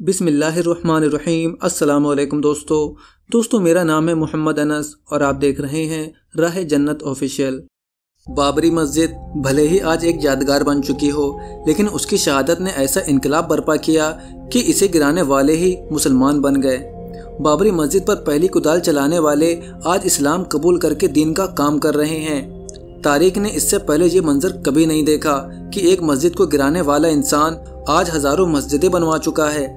बिस्मिल्लाहिर्रहमानिर्रहीम। अस्सलाम वालेकुम दोस्तों मेरा नाम है मोहम्मद अनस और आप देख रहे हैं राह जन्नत ऑफिशियल। बाबरी मस्जिद भले ही आज एक यादगार बन चुकी हो, लेकिन उसकी शहादत ने ऐसा इनकलाब बर्पा किया कि इसे गिराने वाले ही मुसलमान बन गए। बाबरी मस्जिद पर पहली कुदाल चलाने वाले आज इस्लाम कबूल करके दीन का काम कर रहे हैं। तारीख ने इससे पहले ये मंजर कभी नहीं देखा कि एक मस्जिद को गिराने वाला इंसान आज हजारों मस्जिदें बनवा चुका है।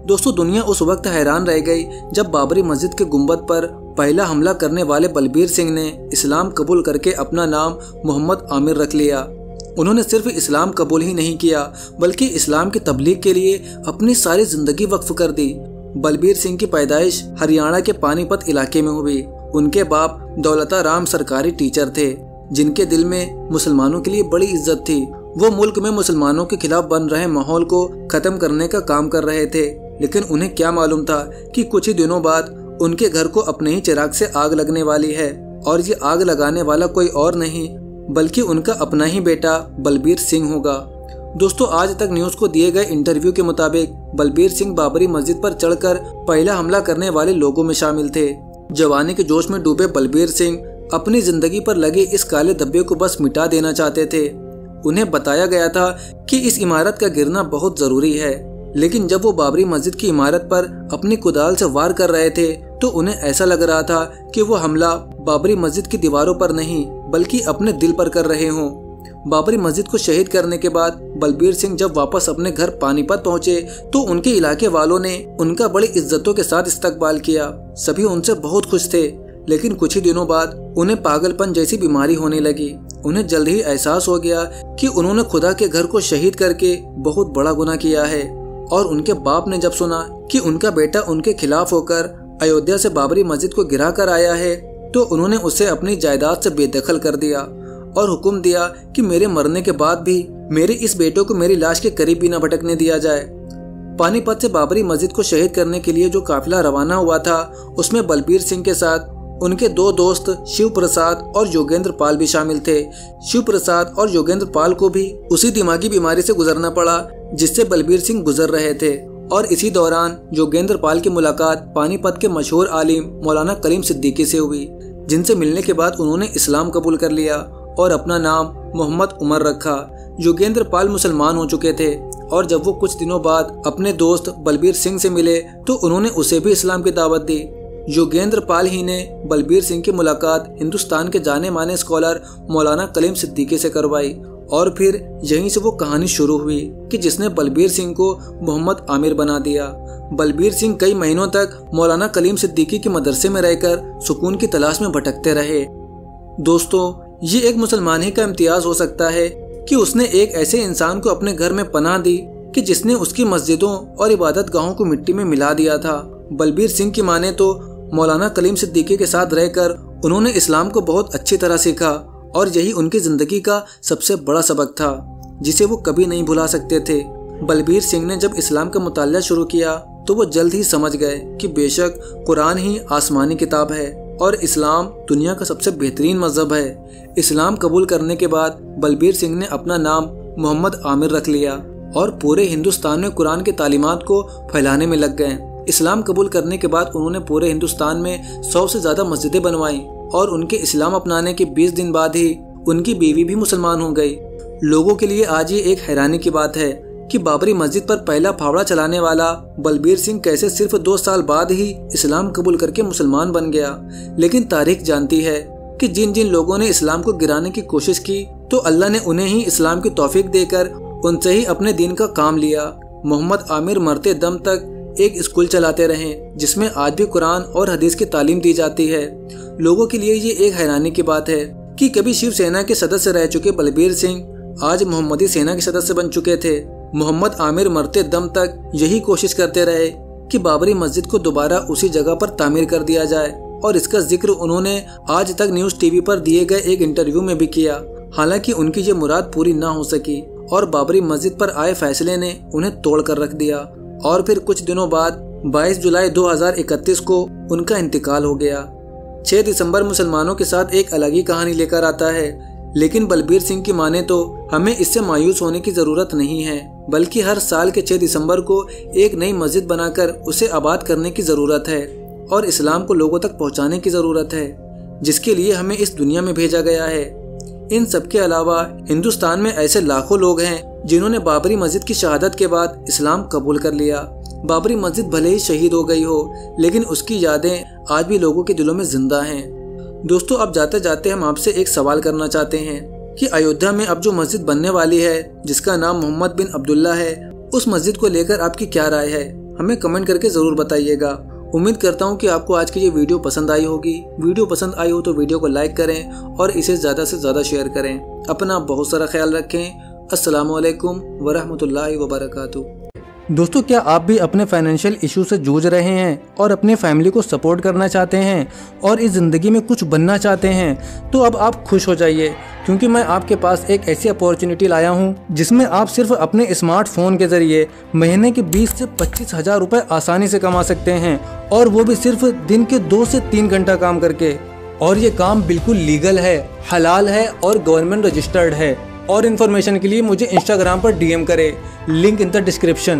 दोस्तों, दुनिया उस वक्त हैरान रह गई जब बाबरी मस्जिद के गुंबद पर पहला हमला करने वाले बलबीर सिंह ने इस्लाम कबूल करके अपना नाम मोहम्मद आमिर रख लिया। उन्होंने सिर्फ इस्लाम कबूल ही नहीं किया, बल्कि इस्लाम की तबलीग के लिए अपनी सारी जिंदगी वक्फ कर दी। बलबीर सिंह की पैदाइश हरियाणा के पानीपत इलाके में हुई। उनके बाप दौलता राम सरकारी टीचर थे, जिनके दिल में मुसलमानों के लिए बड़ी इज्जत थी। वो मुल्क में मुसलमानों के खिलाफ बन रहे माहौल को खत्म करने का काम कर रहे थे, लेकिन उन्हें क्या मालूम था कि कुछ ही दिनों बाद उनके घर को अपने ही चिराग से आग लगने वाली है। और ये आग लगाने वाला कोई और नहीं बल्कि उनका अपना ही बेटा बलबीर सिंह होगा। दोस्तों, आज तक न्यूज को दिए गए इंटरव्यू के मुताबिक बलबीर सिंह बाबरी मस्जिद पर चढ़कर पहला हमला करने वाले लोगों में शामिल थे। जवानी के जोश में डूबे बलबीर सिंह अपनी जिंदगी पर लगे इस काले धब्बे को बस मिटा देना चाहते थे। उन्हें बताया गया था कि इस इमारत का गिरना बहुत जरूरी है, लेकिन जब वो बाबरी मस्जिद की इमारत पर अपनी कुदाल से वार कर रहे थे तो उन्हें ऐसा लग रहा था कि वो हमला बाबरी मस्जिद की दीवारों पर नहीं बल्कि अपने दिल पर कर रहे हों। बाबरी मस्जिद को शहीद करने के बाद बलबीर सिंह जब वापस अपने घर पानीपत पहुंचे तो उनके इलाके वालों ने उनका बड़ी इज्जतों के साथ इस्तकबाल किया। सभी उनसे बहुत खुश थे, लेकिन कुछ ही दिनों बाद उन्हें पागलपन जैसी बीमारी होने लगी। उन्हें जल्द ही एहसास हो गया कि उन्होंने खुदा के घर को शहीद करके बहुत बड़ा गुनाह किया है। और उनके बाप ने जब सुना कि उनका बेटा उनके खिलाफ होकर अयोध्या से बाबरी मस्जिद को गिरा कर आया है तो उन्होंने उसे अपनी जायदाद से बेदखल कर दिया और हुक्म दिया कि मेरे मरने के बाद भी मेरे इस बेटे को मेरी लाश के करीब भी न भटकने दिया जाए। पानीपत से बाबरी मस्जिद को शहीद करने के लिए जो काफिला रवाना हुआ था उसमें बलबीर सिंह के साथ उनके दो दोस्त शिव प्रसाद और योगेंद्र पाल भी शामिल थे। शिव प्रसाद और योगेंद्र पाल को भी उसी दिमागी बीमारी से गुजरना पड़ा जिससे बलबीर सिंह गुजर रहे थे। और इसी दौरान योगेंद्र पाल की मुलाकात पानीपत के मशहूर आलिम मौलाना कलीम सिद्दीकी से हुई, जिनसे मिलने के बाद उन्होंने इस्लाम कबूल कर लिया और अपना नाम मोहम्मद उमर रखा। योगेंद्र पाल मुसलमान हो चुके थे और जब वो कुछ दिनों बाद अपने दोस्त बलबीर सिंह से मिले तो उन्होंने उसे भी इस्लाम की दावत दी। योगेंद्र पाल ही ने बलबीर सिंह की मुलाकात हिंदुस्तान के जाने माने स्कॉलर मौलाना कलीम सिद्दीकी से करवाई और फिर यहीं से वो कहानी शुरू हुई कि जिसने बलबीर सिंह को मोहम्मद आमिर बना दिया। बलबीर सिंह कई महीनों तक मौलाना कलीम सिद्दीकी के मदरसे में रहकर सुकून की तलाश में भटकते रहे। दोस्तों, ये एक मुसलमान ही का इम्तियाज हो सकता है कि उसने एक ऐसे इंसान को अपने घर में पनाह दी कि जिसने उसकी मस्जिदों और इबादत गाहों को मिट्टी में मिला दिया था। बलबीर सिंह की माने तो मौलाना कलीम सिद्दीकी के साथ रहकर उन्होंने इस्लाम को बहुत अच्छी तरह सीखा और यही उनकी जिंदगी का सबसे बड़ा सबक था जिसे वो कभी नहीं भुला सकते थे। बलबीर सिंह ने जब इस्लाम का मुताला शुरू किया तो वो जल्द ही समझ गए कि बेशक कुरान ही आसमानी किताब है और इस्लाम दुनिया का सबसे बेहतरीन मजहब है। इस्लाम कबूल करने के बाद बलबीर सिंह ने अपना नाम मोहम्मद आमिर रख लिया और पूरे हिंदुस्तान में कुरान की तालीमात को फैलाने में लग गए। इस्लाम कबूल करने के बाद उन्होंने पूरे हिंदुस्तान में 100 से ज्यादा मस्जिदें बनवाई और उनके इस्लाम अपनाने के 20 दिन बाद ही उनकी बीवी भी मुसलमान हो गई। लोगों के लिए आज ये एक हैरानी की बात है कि बाबरी मस्जिद पर पहला फावड़ा चलाने वाला बलबीर सिंह कैसे सिर्फ 2 साल बाद ही इस्लाम कबूल करके मुसलमान बन गया। लेकिन तारीख जानती है कि जिन जिन लोगों ने इस्लाम को गिराने की कोशिश की तो अल्लाह ने उन्हें ही इस्लाम की तौफीक देकर उनसे ही अपने दीन का काम लिया। मोहम्मद आमिर मरते दम तक एक स्कूल चलाते रहे जिसमें आज भी कुरान और हदीस की तालीम दी जाती है। लोगों के लिए ये एक हैरानी की बात है कि कभी शिवसेना के सदस्य रह चुके बलबीर सिंह आज मोहम्मदी सेना के सदस्य बन चुके थे। मोहम्मद आमिर मरते दम तक यही कोशिश करते रहे कि बाबरी मस्जिद को दोबारा उसी जगह पर तामीर कर दिया जाए और इसका जिक्र उन्होंने आज तक न्यूज टीवी पर दिए गए एक इंटरव्यू में भी किया। हालांकि उनकी ये मुराद पूरी ना हो सकी और बाबरी मस्जिद पर आए फैसले ने उन्हें तोड़ कर रख दिया। और फिर कुछ दिनों बाद 22 जुलाई 2031 को उनका इंतकाल हो गया। 6 दिसंबर मुसलमानों के साथ एक अलग ही कहानी लेकर आता है, लेकिन बलबीर सिंह की माने तो हमें इससे मायूस होने की जरूरत नहीं है। बल्कि हर साल के 6 दिसंबर को एक नई मस्जिद बनाकर उसे आबाद करने की ज़रूरत है और इस्लाम को लोगों तक पहुंचाने की ज़रूरत है, जिसके लिए हमें इस दुनिया में भेजा गया है। इन सब के अलावा हिंदुस्तान में ऐसे लाखों लोग हैं जिन्होंने बाबरी मस्जिद की शहादत के बाद इस्लाम कबूल कर लिया। बाबरी मस्जिद भले ही शहीद हो गई हो, लेकिन उसकी यादें आज भी लोगों के दिलों में जिंदा हैं। दोस्तों, अब जाते जाते हम आपसे एक सवाल करना चाहते हैं कि अयोध्या में अब जो मस्जिद बनने वाली है, जिसका नाम मोहम्मद बिन अब्दुल्ला है, उस मस्जिद को लेकर आपकी क्या राय है? हमें कमेंट करके ज़रूर बताइएगा। उम्मीद करता हूँ कि आपको आज की ये वीडियो पसंद आई होगी। वीडियो पसंद आई हो तो वीडियो को लाइक करें और इसे ज़्यादा से ज़्यादा शेयर करें। अपना बहुत सारा ख्याल रखें। अस्सलामु अलैकुम वरहमतुल्लाहि वबरकातुहू। दोस्तों, क्या आप भी अपने फाइनेंशियल इशू से जूझ रहे हैं और अपने फैमिली को सपोर्ट करना चाहते हैं और इस ज़िंदगी में कुछ बनना चाहते हैं? तो अब आप खुश हो जाइए, क्योंकि मैं आपके पास एक ऐसी अपॉर्चुनिटी लाया हूं जिसमें आप सिर्फ अपने स्मार्टफोन के ज़रिए महीने के 20 से 25 हज़ार रुपये आसानी से कमा सकते हैं, और वो भी सिर्फ दिन के 2 से 3 घंटा काम करके। और ये काम बिल्कुल लीगल है, हलाल है और गवर्नमेंट रजिस्टर्ड है। और इन्फॉर्मेशन के लिए मुझे इंस्टाग्राम पर DM करें, लिंक इन द डिस्क्रिप्शन।